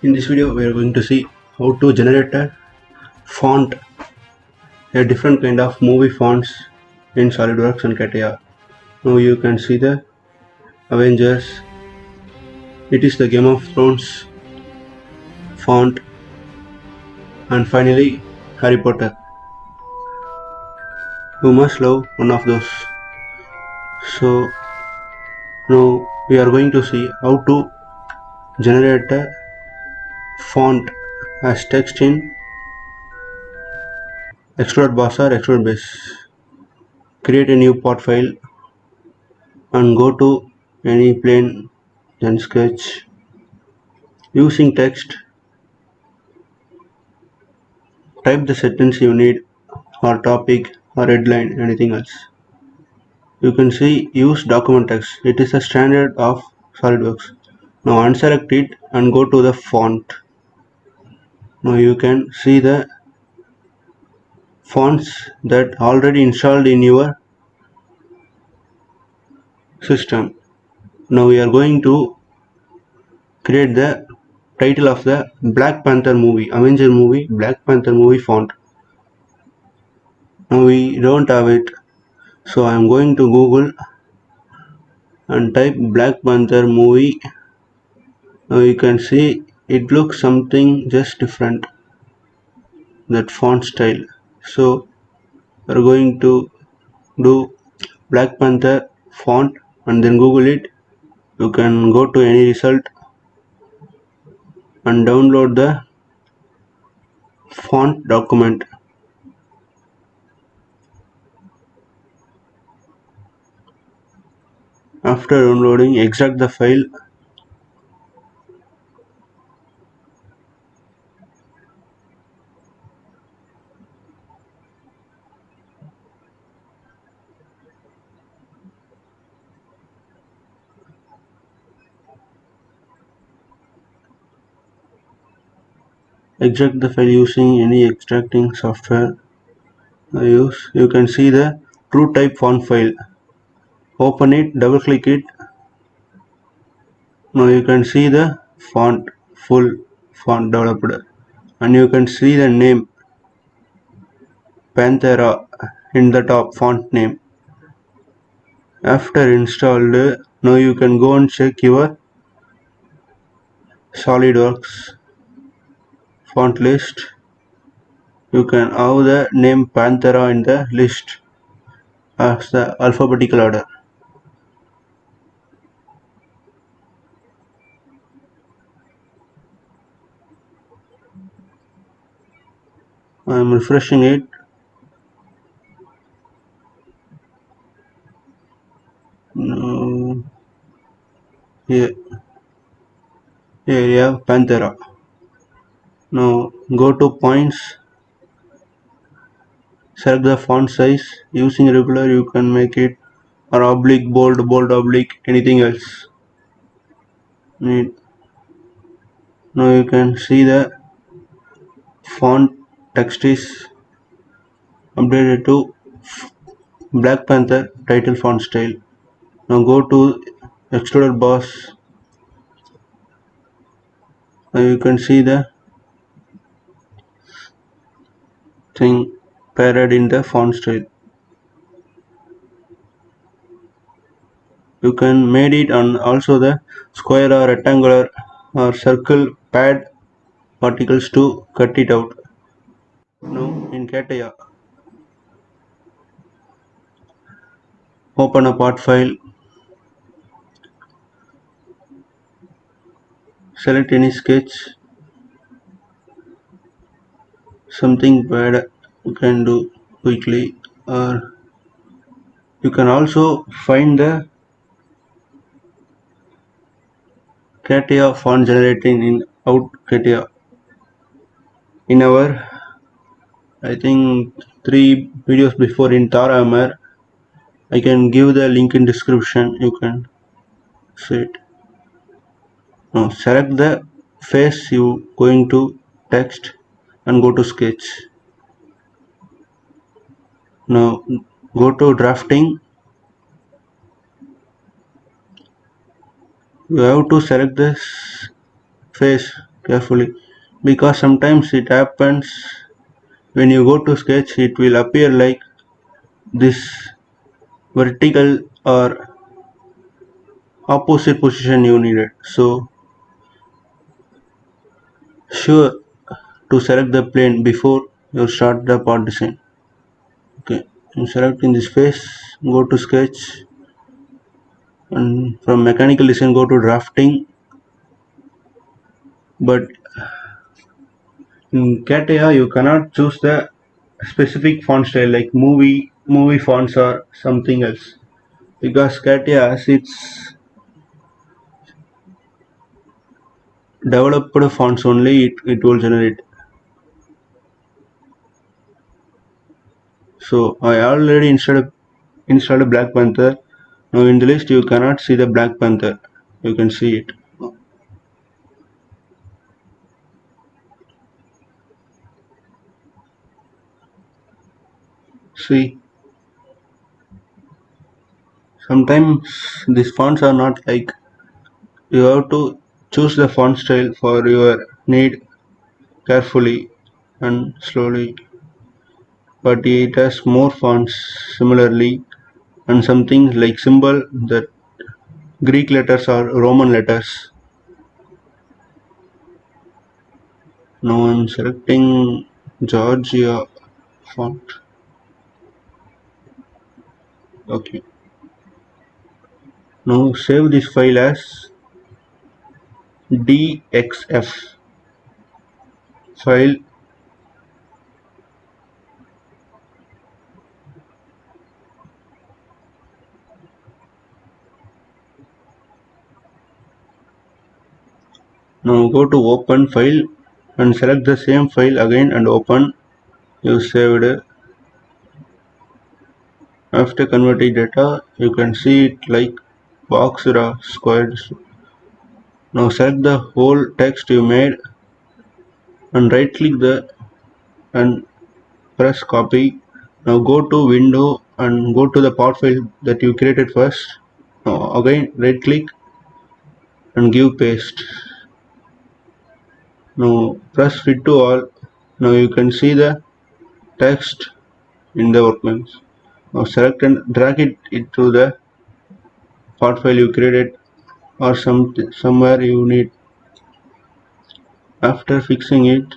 In this video, we are going to see how to generate a font, a different kind of movie fonts in SolidWorks and CATIA. Now you can see the Avengers. It is the Game of Thrones font, and finally Harry Potter. You must love one of those. So now we are going to see how to generate a font as text in Extrude Boss or Extrude Base. Create a new pot file and go to any plane, then sketch. Using text, type the sentence you need, or topic, or headline, anything else. You can see use document text. It is a standard of SolidWorks. Now unselect it and go to the font. Now you can see the fonts that already installed in your system. Now we are going to create the title of the Black Panther movie, Avenger movie, Black Panther movie font. Now we don't have it, so I am going to Google and type Black Panther movie. Now you can see it looks something just different, that font style. So we're going to do Black Panther font and then Google it. You can go to any result and download the font document. After downloading, extract the file. Extract the file using any extracting software I use. You can see the true type font file. Open it, double click it. Now you can see the font, full font developed, and you can see the name Panthera in the top font name. After installed, now you can go and check your SolidWorks font list. You can have the name Panthera in the list as the alphabetical order. I am refreshing it. Now, here you have Panthera. Now go to points, select the font size. Using regular you can make it or oblique, bold, bold oblique, anything else. Now you can see the font text is updated to Black Panther title font style. Now go to Extrude Boss. Now you can see the thing paired in the font style. You can made it on also the square or rectangular or circle pad particles to cut it out. Now in CATIA, open a part file, select any sketch, something bad you can do quickly, or you can also find the CATIA font generating in out CATIA. In our I think 3 videos before in Taramar, I can give the link in description. You can see it. Now select the face you going to text and go to sketch. Now go to drafting. You have to select this face carefully, because sometimes it happens when you go to sketch it will appear like this vertical or opposite position you needed. So sure to select the plane before you start the part design. Okay, I'm selecting this face, go to sketch, and from mechanical design go to drafting. But in CATIA you cannot choose the specific font style like movie fonts or something else, because CATIA as its developed fonts only it will generate. So I already installed Black Panther. Now in the list you cannot see the Black Panther. You can see it. See, sometimes these fonts are not like, you have to choose the font style for your need carefully and slowly. But it has more fonts similarly, and some things like symbol that Greek letters or Roman letters. Now I'm selecting Georgia font. Okay. Now save this file as DXF file. Now go to open file and select the same file again and open. You saved. After converting data, you can see it like boxed or squared. Now select the whole text you made and right click the and press copy. Now go to window and go to the part file that you created first. Now again right click and give paste. Now press fit to all. Now you can see the text in the workbench. Now select and drag it to the part file you created or somewhere you need. After fixing it,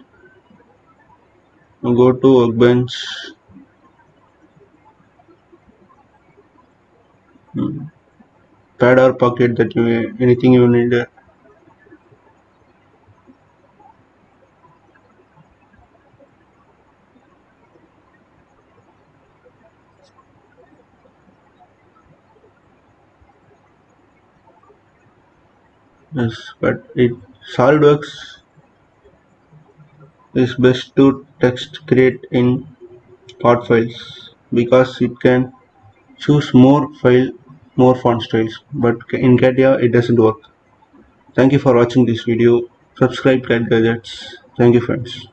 go to workbench, pad or pocket that you anything you need. Yes, but SolidWorks is best to text create in part files because it can choose more font styles, but in CATIA it doesn't work. Thank you for watching this video. Subscribe Cat Gadgets. Thank you friends.